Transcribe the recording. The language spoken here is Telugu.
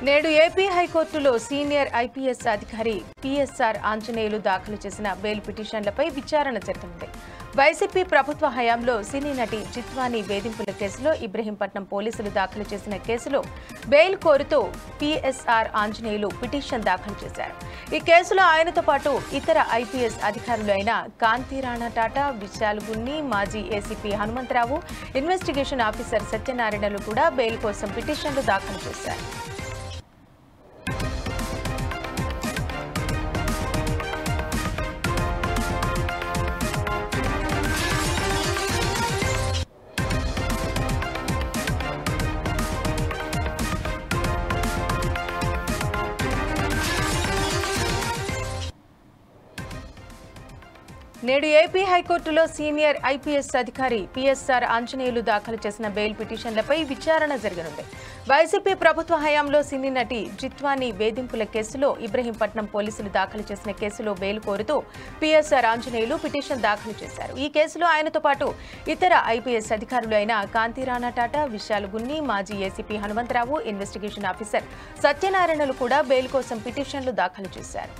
నేడు ఏపీ హైకోర్టులో సీనియర్ ఐపీఎస్ అధికారి పీఎస్ఆర్ ఆంజనేయులు దాఖలు చేసిన బెయిల్ పిటిషన్లపై విచారణ జరగనుంది. వైసీపీ ప్రభుత్వ హయాంలో సినీ నటి జిత్వానీ వేధింపుల కేసులో ఇబ్రహీంపట్నం పోలీసులు దాఖలు చేసిన కేసులో బెయిల్ కోరుతూ పీఎస్ఆర్ ఆంజనేయులు పిటిషన్ దాఖలు చేశారు. ఈ కేసులో ఆయనతో పాటు ఇతర ఐపీఎస్ అధికారులు అయిన కాంతి రాణా టాటా, విశాల్ గున్ని, మాజీ ఏసీపీ హనుమంతరావు, ఇన్వెస్టిగేషన్ ఆఫీసర్ సత్యనారాయణలు కూడా బెయిల్ కోసం పిటిషన్లు దాఖలు చేశారు. నేడు ఏపీ హైకోర్టులో సీనియర్ ఐపీఎస్ అధికారి పీఎస్ఆర్ ఆంజనేయులు దాఖలు చేసిన బెయిల్ పిటిషన్లపై విచారణ జరగనుంది. వైసీపీ ప్రభుత్వ హయాంలో సినీ నటి జిత్వానీ వేధింపుల కేసులో ఇబ్రహీంపట్నం పోలీసులు దాఖలు చేసిన కేసులో బెయిల్ కోరుతూ పీఎస్ఆర్ ఆంజనేయులు పిటిషన్ దాఖలు చేశారు. ఈ కేసులో ఆయనతో పాటు ఇతర ఐపీఎస్ అధికారులు అయిన కాంతి రాణా టాటా, విశాల్ గున్ని, మాజీ ఏసీపీ హనుమంతరావు, ఇన్వెస్టిగేషన్ ఆఫీసర్ సత్యనారాయణలు కూడా బెయిల్ కోసం పిటిషన్లు దాఖలు చేశారు.